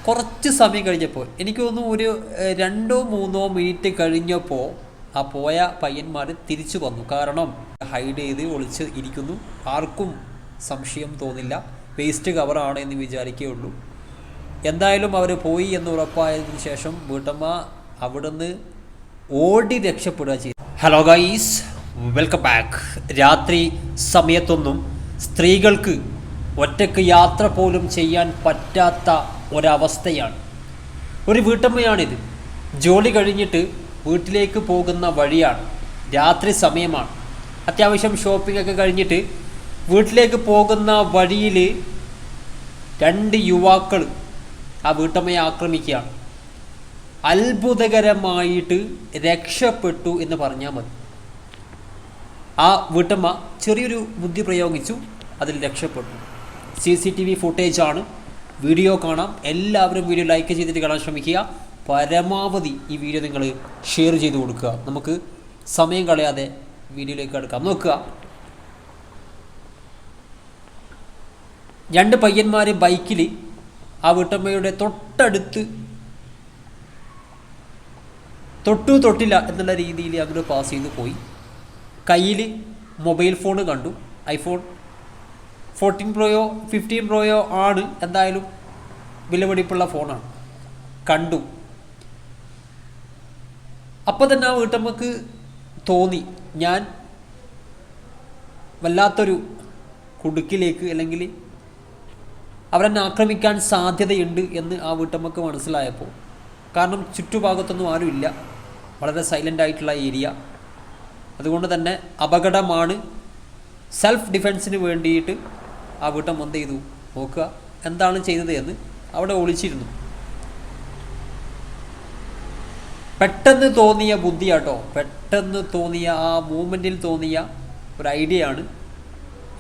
കുറച്ച് സമയം കഴിഞ്ഞപ്പോൾ എനിക്ക് തോന്നുന്നു ഒരു 2-3 മിനിറ്റ് കഴിഞ്ഞപ്പോൾ ആ പോയ പയ്യന്മാർ തിരിച്ചു വന്നു. കാരണം ഹൈഡ് ചെയ്ത് ഒളിച്ച് ഇരിക്കുന്നു, ആർക്കും സംശയം തോന്നില്ല, വേസ്റ്റ് കവറാണ് എന്ന് വിചാരിക്കുകയുള്ളൂ. എന്തായാലും അവർ പോയി എന്ന് ഉറപ്പായതിനു ശേഷം വീട്ടമ്മ അവിടുന്ന് ഓടി രക്ഷപ്പെടുക ചെയ്തു. Hello guys, welcome back. രാത്രി സമയത്തൊന്നും സ്ത്രീകൾക്ക് ഒറ്റയ്ക്ക് യാത്ര പോലും ചെയ്യാൻ പറ്റാത്ത ഒരവസ്ഥയാണ്. ഒരു വീട്ടമ്മയാണിത്. ജോലി കഴിഞ്ഞിട്ട് വീട്ടിലേക്ക് പോകുന്ന വഴിയാണ്, രാത്രി സമയമാണ്. അത്യാവശ്യം ഷോപ്പിംഗ് ഒക്കെ കഴിഞ്ഞിട്ട് വീട്ടിലേക്ക് പോകുന്ന വഴിയിൽ 2 യുവാക്കൾ ആ വീട്ടമ്മയെ ആക്രമിക്കുകയാണ്. അത്ഭുതകരമായിട്ട് രക്ഷപ്പെട്ടു എന്ന് പറഞ്ഞാൽ മതി. ആ വീട്ടമ്മ ചെറിയൊരു ബുദ്ധി പ്രയോഗിച്ചു, അതിൽ രക്ഷപ്പെട്ടു. CCTV ഫുട്ടേജാണ്, വീഡിയോ കാണാം. എല്ലാവരും വീഡിയോ ലൈക്ക് ചെയ്തിട്ട് കാണാൻ ശ്രമിക്കുക. പരമാവധി ഈ വീഡിയോ നിങ്ങൾ ഷെയർ ചെയ്ത് കൊടുക്കുക. നമുക്ക് സമയം കളയാതെ വീഡിയോയിലേക്ക് എടുക്കാം. നോക്കുക, 2 പയ്യന്മാർ ബൈക്കിൽ ആ വീട്ടമ്മയുടെ തൊട്ടടുത്ത് തൊട്ടില്ല എന്നുള്ള രീതിയിൽ അങ്ങോട്ട് പാസ് ചെയ്ത് പോയി. കയ്യിൽ മൊബൈൽ ഫോൺ കണ്ടു. iPhone 14 Proയോ 15 Proയോ ആണ്, എന്തായാലും വിലപിടിപ്പുള്ള ഫോണാണ്. കണ്ടു. അപ്പോൾ തന്നെ ആ വീട്ടമ്മക്ക് തോന്നി, ഞാൻ വല്ലാത്തൊരു കുടുക്കിലേക്ക്, അല്ലെങ്കിൽ അവരെന്നെ ആക്രമിക്കാൻ സാധ്യതയുണ്ട് എന്ന് ആ വീട്ടമ്മക്ക് മനസ്സിലായപ്പോൾ, കാരണം ചുറ്റുഭാഗത്തൊന്നും ആരുമില്ല, വളരെ സൈലൻ്റ് ആയിട്ടുള്ള ഏരിയ, അതുകൊണ്ട് തന്നെ അപകടമാണ്. സെൽഫ് ഡിഫെൻസിന് വേണ്ടിയിട്ട് ആ വീട്ടമ്മ എന്ത് ചെയ്തു നോക്കുക, എന്താണ് ചെയ്തത് എന്ന്. അവിടെ ഒളിച്ചിരുന്നു. പെട്ടെന്ന് തോന്നിയ ബുദ്ധിയാട്ടോ, പെട്ടെന്ന് തോന്നിയ ആ മൂമെൻറ്റിൽ തോന്നിയ ഒരു ഐഡിയ ആണ്.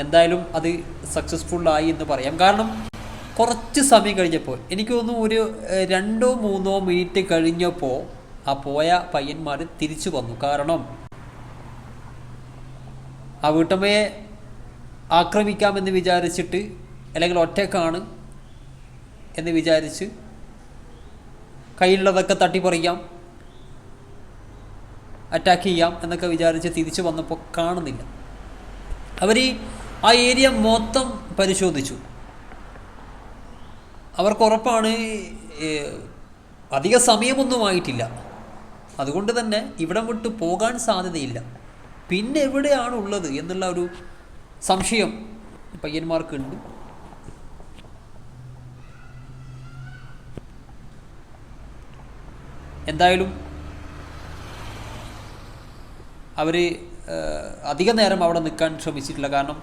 എന്തായാലും അത് സക്സസ്ഫുള്ളായി എന്ന് പറയാം. കാരണം കുറച്ച് സമയം കഴിഞ്ഞപ്പോൾ, എനിക്ക് തോന്നുന്നു ഒരു 2-3 മിനിറ്റ് കഴിഞ്ഞപ്പോൾ ആ പോയ പയ്യന്മാർ തിരിച്ചു വന്നു. കാരണം ആ വീട്ടമ്മയെ ആക്രമിക്കാമെന്ന് വിചാരിച്ചിട്ട്, അല്ലെങ്കിൽ ഒറ്റക്കാണ് എന്ന് വിചാരിച്ച് കയ്യിലുള്ളതൊക്കെ തട്ടിപ്പറിക്കാം, അറ്റാക്ക് ചെയ്യാം എന്നൊക്കെ വിചാരിച്ച് തിരിച്ചു വന്നപ്പോൾ കാണുന്നില്ല. അവർ ആ ഏരിയ മൊത്തം പരിശോധിച്ചു. അവർക്ക് ഉറപ്പാണ് അധിക സമയമൊന്നും ആയിട്ടില്ല, അതുകൊണ്ട് തന്നെ ഇവിടം വിട്ട് പോകാൻ സാധ്യതയില്ല. പിന്നെ എവിടെയാണ് ഉള്ളത് എന്നുള്ള ഒരു സംശയം പയ്യന്മാർക്കുണ്ട്. എന്തായാലും അവർ അധിക നേരം അവിടെ നിൽക്കാൻ ശ്രമിച്ചിട്ടില്ല. കാരണം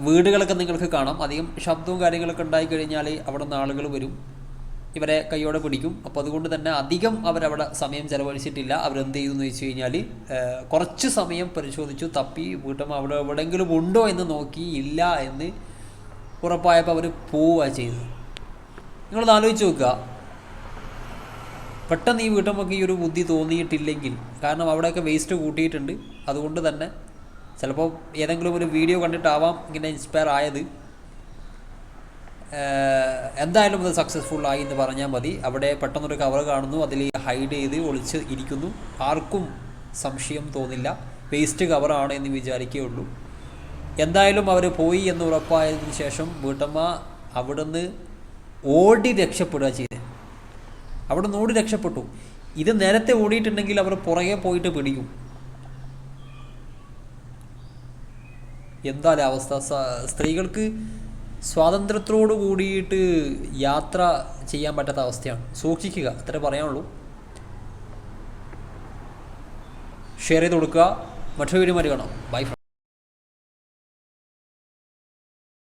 വീടുകളൊക്കെ നിങ്ങൾക്ക് കാണാം, അധികം ശബ്ദവും കാര്യങ്ങളൊക്കെ ഉണ്ടായിക്കഴിഞ്ഞാൽ അവിടെ നിന്ന് ആളുകൾ വരും, ഇവരെ കൈയോടെ പിടിക്കും. അപ്പോൾ അതുകൊണ്ട് തന്നെ അധികം അവരവിടെ സമയം ചിലവഴിച്ചിട്ടില്ല. അവരെന്ത് ചെയ്തു എന്ന് വെച്ച് കഴിഞ്ഞാൽ, കുറച്ച് സമയം പരിശോധിച്ചു, തപ്പി. വീട്ടമ്മ അവിടെ എവിടെയെങ്കിലും ഉണ്ടോ എന്ന് നോക്കി, ഇല്ല എന്ന് ഉറപ്പായപ്പോൾ അവർ പോവുക ചെയ്തത്. നിങ്ങളൊന്ന് ആലോചിച്ച് നോക്കുക, പെട്ടെന്ന് ഈ വീട്ടമ്മക്ക് ഈ ഒരു ബുദ്ധി തോന്നിയിട്ടില്ലെങ്കിൽ, കാരണം അവിടെയൊക്കെ വേസ്റ്റ് കൂട്ടിയിട്ടുണ്ട്, അതുകൊണ്ട് തന്നെ ചിലപ്പോൾ ഏതെങ്കിലും ഒരു വീഡിയോ കണ്ടിട്ടാവാം ഇങ്ങനെ ഇൻസ്പയർ ആയത്. എന്തായാലും അത് സക്സസ്ഫുള്ളായി എന്ന് പറഞ്ഞാൽ മതി. അവിടെ പെട്ടെന്നൊരു കവർ കാണുന്നു, അതിൽ ഹൈഡ് ചെയ്ത് ഒളിച്ച് ഇരിക്കുന്നു, ആർക്കും സംശയം തോന്നില്ല, വേസ്റ്റ് കവറാണ് എന്ന് വിചാരിക്കുകയുള്ളൂ. എന്തായാലും അവർ പോയി എന്ന് ഉറപ്പായതിനു ശേഷം വീട്ടമ്മ അവിടുന്ന് ഓടി രക്ഷപ്പെടുക ചെയ്തത്. അവിടെ നിന്ന് ഓടി രക്ഷപ്പെട്ടു. ഇത് നേരത്തെ ഓടിയിട്ടുണ്ടെങ്കിൽ അവർ പുറകെ പോയിട്ട് പിടിക്കും. എന്തായാലും അവസ്ഥ, സ്ത്രീകൾക്ക് സ്വാതന്ത്ര്യത്തോടു കൂടിയിട്ട് യാത്ര ചെയ്യാൻ പറ്റാത്ത അവസ്ഥയാണ്. സൂക്ഷിക്കുക, അത്രേ പറയാനുള്ളൂ. ഷെയർ ചെയ്ത് കൊടുക്കുക. മറ്റൊരു വീഡിയോ കാണാം. ബൈ.